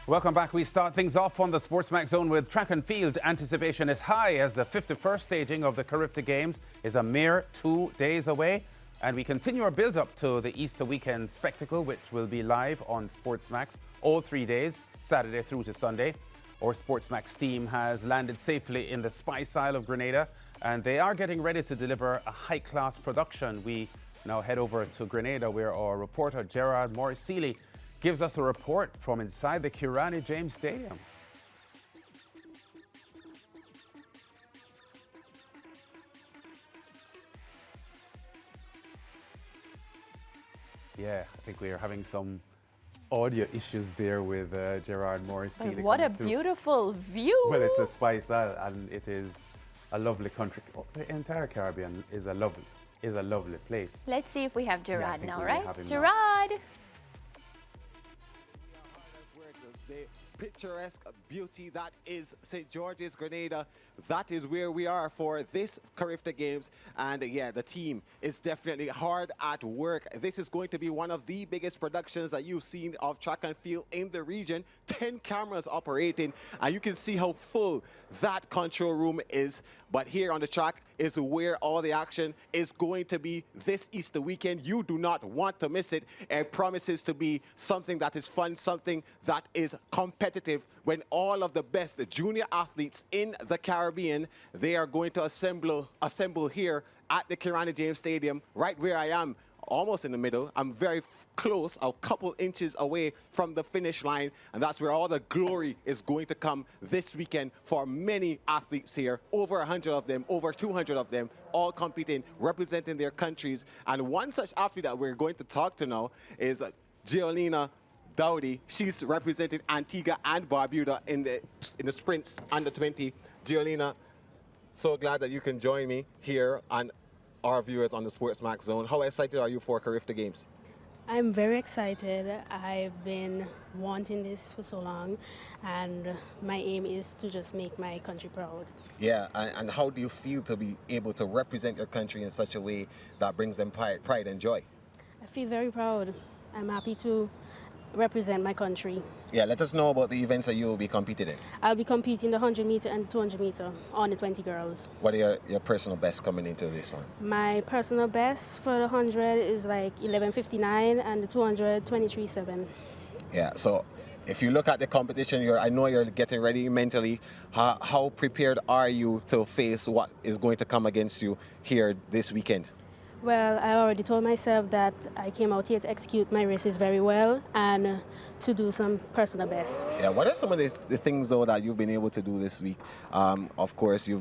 Welcome back. We start things off on the SportsMax Zone with track and field. Anticipation is high as the 51st staging of the CARIFTA Games is a mere 2 days away. And we continue our build-up to the Easter weekend spectacle, which will be live on SportsMax all 3 days, Saturday through to Sunday. Our SportsMax team has landed safely in the Spice Isle of Grenada, and they are getting ready to deliver a high-class production. We now head over to Grenada, where our reporter Gerard Morris-Seeley gives us a report from inside the CARIFTA Games Stadium. Yeah, I think we are having some audio issues there with Gerard Morris-Seeley. What a beautiful view! Well, it's the Spice Isle, and it is a lovely country. Oh, the entire Caribbean is a lovely place. Let's see if we have Gerard Yeah, now, we right? have him Gerard! The picturesque beauty that is St. George's, Grenada. That is where we are for this CARIFTA Games. And yeah, the team is definitely hard at work. This is going to be one of the biggest productions that you've seen of track and field in the region. 10 cameras operating, and you can see how full that control room is. But here on the track is where all the action is going to be this Easter weekend. You do not want to miss it. It promises to be something that is fun, something that is competitive, when all of the best junior athletes in the Caribbean, they are going to assemble here at the CARIFTA Games Stadium, right where I am, almost in the middle. I'm very close, a couple inches away from the finish line, and that's where all the glory is going to come this weekend for many athletes here. Over 100 of them, over 200 of them, all competing, representing their countries. And one such athlete that we're going to talk to now is Giolina Dowdy. She's represented Antigua and Barbuda in the sprints under 20. Giolina, so glad that you can join me here and our viewers on the SportsMax Zone. How excited are you for CARIFTA Games? I'm very excited. I've been wanting this for so long, and my aim is to just make my country proud. Yeah, and how do you feel to be able to represent your country in such a way that brings them pride and joy? I feel very proud. I'm happy to represent my country. Yeah, let us know about the events that you will be competing in. I'll be competing the 100 meter and 200 meter on the 20 girls. What are your personal best coming into this one? My personal best for the 100 is like 11:59 and the 200 23:7. Yeah, so if you look at the competition, I know you're getting ready mentally. How prepared are you to face what is going to come against you here this weekend? Well, I already told myself that I came out here to execute my races very well and to do some personal best. Yeah, what are some of the things though that you've been able to do this week? Of course, you're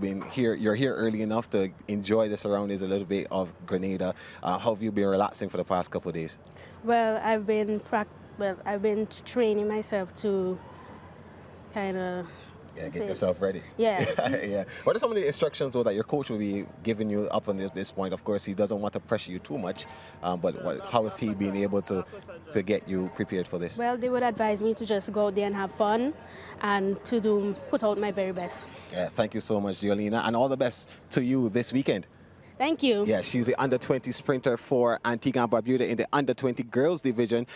here early enough to enjoy the surroundings a little bit of Grenada. How have you been relaxing for the past couple of days? Well, I've been training myself to kind of get yourself ready. Yeah. Yeah. What are some of the instructions though that your coach will be giving you up on this point? Of course, he doesn't want to pressure you too much, but how is he being able to get you prepared for this? Well, they would advise me to just go out there and have fun and to put out my very best. Yeah. Thank you so much, Giolina, and all the best to you this weekend. Thank you. Yeah, she's the under-20 sprinter for Antigua and Barbuda in the under-20 girls division.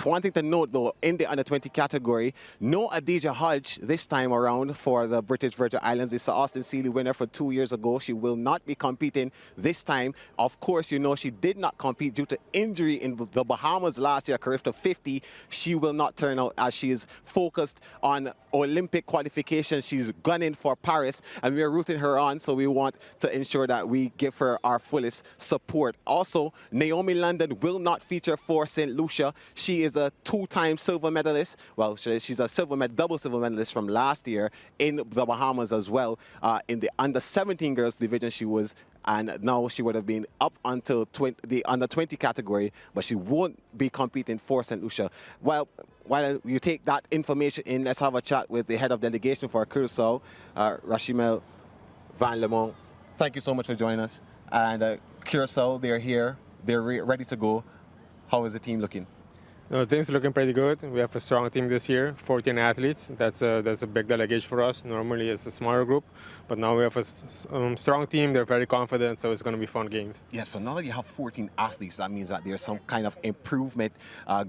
Wanting to note, though, in the under-20 category, no Adija Hodge this time around for the British Virgin Islands. It's the Austin Seeley winner for 2 years ago. She will not be competing this time. Of course, you know she did not compete due to injury in the Bahamas last year, CARIFTA 50. She will not turn out as she is focused on Olympic qualification. She's gunning for Paris, and we're rooting her on, so we want to ensure that we give her our fullest support. Also, Naomi London will not feature for St. Lucia. She is a two-time silver medalist. Well, she's a double silver medalist from last year in the Bahamas as well. In the under-17 girls division, she was, and now she would have been up until the under-20 category, but she won't be competing for St. Lucia. Well, while you take that information in, let's have a chat with the head of delegation for Curacao, Rachimel Van Lemont. Thank you so much for joining us. And Curacao, they're here. They're ready to go. How is the team looking? No, the team's looking pretty good. We have a strong team this year, 14 athletes. That's a big delegation for us. Normally it's a smaller group, but now we have a strong team. They're very confident, so it's going to be fun games. Yeah, so now that you have 14 athletes, that means that there's some kind of improvement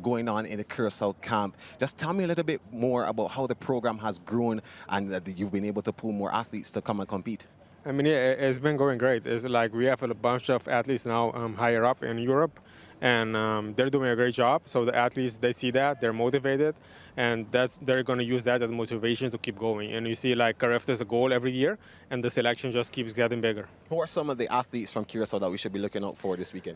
going on in the Curacao camp. Just tell me a little bit more about how the program has grown and that you've been able to pull more athletes to come and compete. I mean, yeah, it's been going great. It's like we have a bunch of athletes now higher up in Europe, and they're doing a great job. So the athletes, they see that, they're motivated, and they're going to use that as motivation to keep going. And you see, like, CARIFTA is a goal every year, and the selection just keeps getting bigger. Who are some of the athletes from Curacao that we should be looking out for this weekend?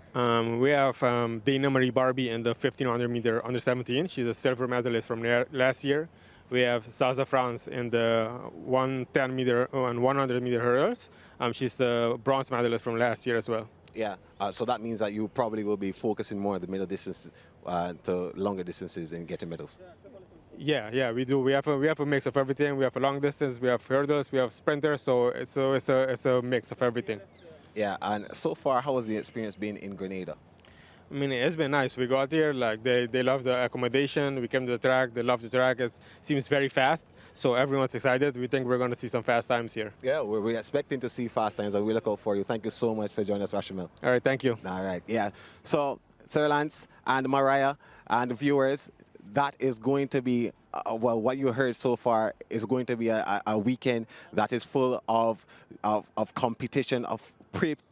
We have Dana Marie Barbie in the 1500 meter under 17. She's a silver medalist from last year. We have Zaza France in the 110 meter and 100 meter hurdles. She's the bronze medalist from last year as well. Yeah, so that means that you probably will be focusing more on the middle distance to longer distances and getting medals. Yeah, we do. We have a mix of everything. We have a long distance, we have hurdles, we have sprinters. So it's a mix of everything. Yeah, and so far, how has the experience been in Grenada? I mean, it's been nice. We got here, like they love the accommodation. We came to the track. They love the track. It seems very fast, so everyone's excited. We think we're going to see some fast times here. Yeah, we're expecting to see fast times, and we look out for you. Thank you so much for joining us, Rashamel. All right, thank you. All right, yeah. So, Sir Lance and Mariah and the viewers, that is going to be, well, what you heard so far is going to be a weekend that is full of competition, of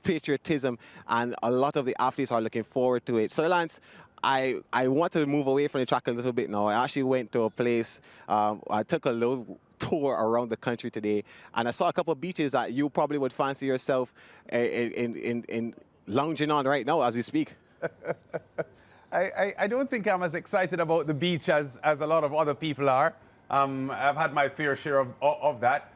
patriotism, and a lot of the athletes are looking forward to it. Sir Lance, I want to move away from the track a little bit now. I actually went to a place, I took a little tour around the country today, and I saw a couple of beaches that you probably would fancy yourself in lounging on right now as we speak. I don't think I'm as excited about the beach as a lot of other people are. I've had my fair share of that.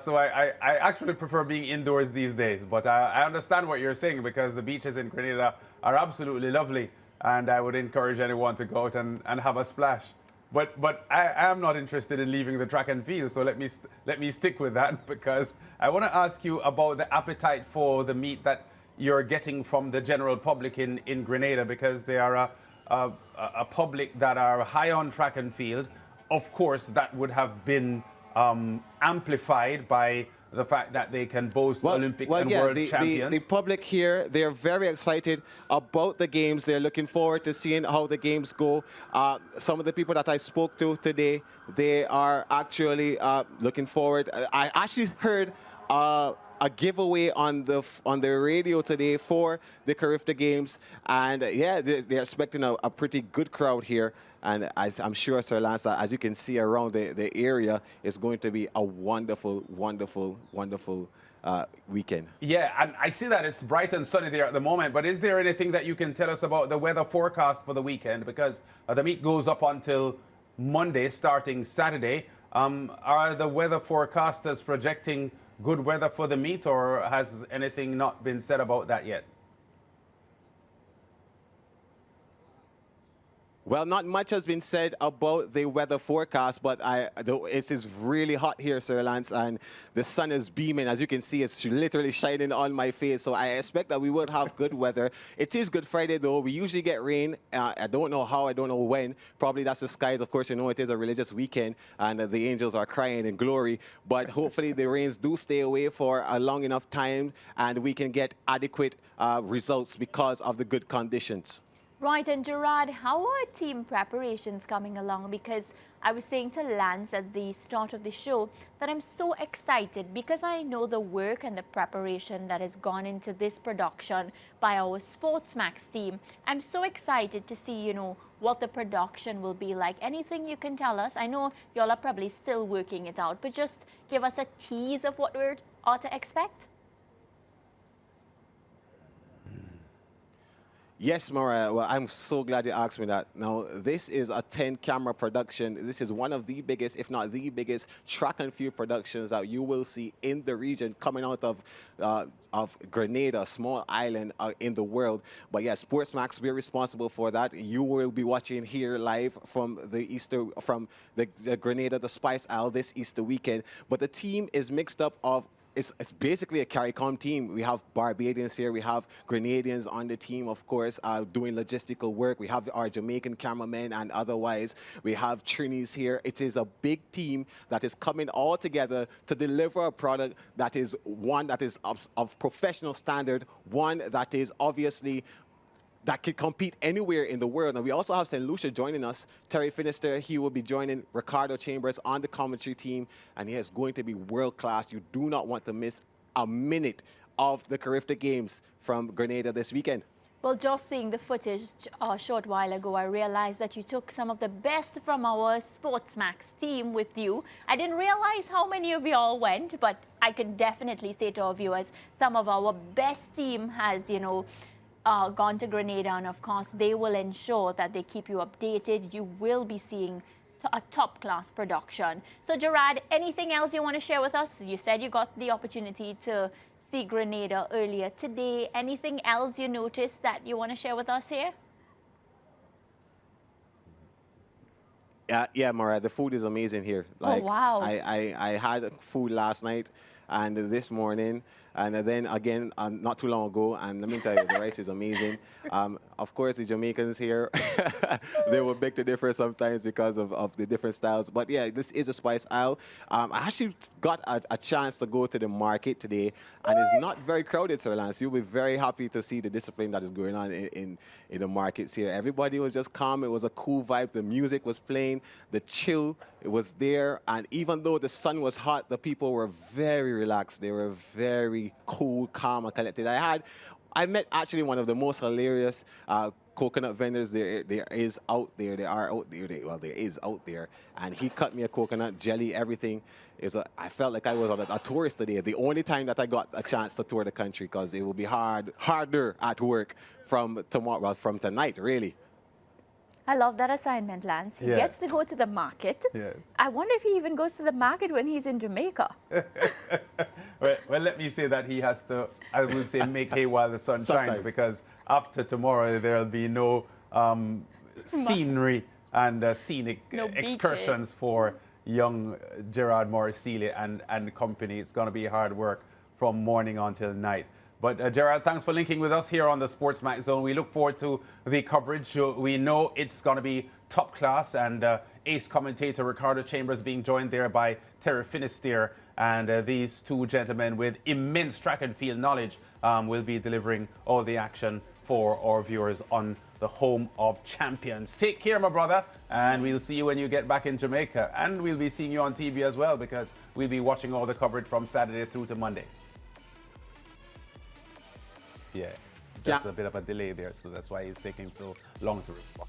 So I actually prefer being indoors these days. But I understand what you're saying, because the beaches in Grenada are absolutely lovely. And I would encourage anyone to go out and have a splash. But I am not interested in leaving the track and field. So let me stick with that, because I want to ask you about the appetite for the meat that you're getting from the general public in Grenada, because they are a public that are high on track and field. Of course, that would have been amplified by the fact that they can boast Olympic and world champions. The public here, they're very excited about the games. They're looking forward to seeing how the games go. Some of the people that I spoke to today, they are actually looking forward. I actually heard a giveaway on the radio today for the CARIFTA Games, and yeah, they're expecting a pretty good crowd here. And I'm sure, Sir Lance, as you can see around the area, it's going to be a wonderful, wonderful, wonderful weekend. Yeah, and I see that it's bright and sunny there at the moment, but is there anything that you can tell us about the weather forecast for the weekend? Because the meet goes up until Monday, starting Saturday. Are the weather forecasters projecting good weather for the meet, or has anything not been said about that yet? Well, not much has been said about the weather forecast, but it is really hot here, Sir Lance, and the sun is beaming. As you can see, it's literally shining on my face, so I expect that we will have good weather. It is Good Friday, though. We usually get rain. I don't know how, I don't know when. Probably that's the skies. Of course, you know it is a religious weekend, and the angels are crying in glory, but hopefully the rains do stay away for a long enough time, and we can get adequate results because of the good conditions. Right, and Gerard, how are team preparations coming along? Because I was saying to Lance at the start of the show that I'm so excited because I know the work and the preparation that has gone into this production by our SportsMax team. I'm so excited to see, what the production will be like. Anything you can tell us? I know y'all are probably still working it out, but just give us a tease of what we ought to expect. Yes, Mariah. Well, I'm so glad you asked me that. Now, this is a 10-camera production. This is one of the biggest, if not the biggest, track and field productions that you will see in the region, coming out of Grenada, a small island in the world. But yeah, SportsMax, we're responsible for that. You will be watching here live from the Grenada, the Spice Isle this Easter weekend. But the team is mixed up of it's basically a CARICOM team. We have Barbadians here. We have Grenadians on the team, of course, doing logistical work. We have our Jamaican cameramen and otherwise. We have Trinis here. It is a big team that is coming all together to deliver a product that is one that is of professional standard, one that is obviously that could compete anywhere in the world. And we also have St. Lucia joining us. Terry Finister, he will be joining Ricardo Chambers on the commentary team, and he is going to be world-class. You do not want to miss a minute of the CARIFTA Games from Grenada this weekend. Well, just seeing the footage a short while ago, I realized that you took some of the best from our SportsMax team with you. I didn't realize how many of you all went, but I can definitely say to our viewers, some of our best team has, gone to Grenada, and of course they will ensure that they keep you updated. You will be seeing a top-class production. So Gerard, anything else you want to share with us? You said you got the opportunity to see Grenada earlier today. Anything else you noticed that you want to share with us here? Yeah, Mara, the food is amazing here. Oh, wow. I had food last night and this morning, and then again not too long ago, and let me tell you, the rice is amazing. Of course, the Jamaicans here, they will make the difference sometimes because of the different styles. But yeah, this is a spice aisle. I actually got a chance to go to the market today, and it's not very crowded, Sir Lance. You'll be very happy to see the discipline that is going on in the markets here. Everybody was just calm. It was a cool vibe. The music was playing. The chill, it was there. And even though the sun was hot, the people were very relaxed. They were very cool, calm, and collected. I met actually one of the most hilarious coconut vendors there is out there. There is out there. And he cut me a coconut, jelly, everything. I felt like I was a tourist today. The only time that I got a chance to tour the country, because it will be harder at work from tomorrow, well, from tonight, really. I love that assignment, Lance. He gets to go to the market. Yeah. I wonder if he even goes to the market when he's in Jamaica. Well, let me say that he has to, I will say, make hay while the sun shines, because after tomorrow there'll be no scenery and scenic excursions for young Gerard Morrisseely and company. It's going to be hard work from morning until night. But Gerard, thanks for linking with us here on the SportsMax Zone. We look forward to the coverage. We know it's going to be top class, and ace commentator Ricardo Chambers being joined there by Terry Finister, and these two gentlemen with immense track and field knowledge will be delivering all the action for our viewers on the home of champions. Take care, my brother, and we'll see you when you get back in Jamaica. And we'll be seeing you on TV as well, because we'll be watching all the coverage from Saturday through to Monday. Yeah, just a bit of a delay there, so that's why he's taking so long to respond.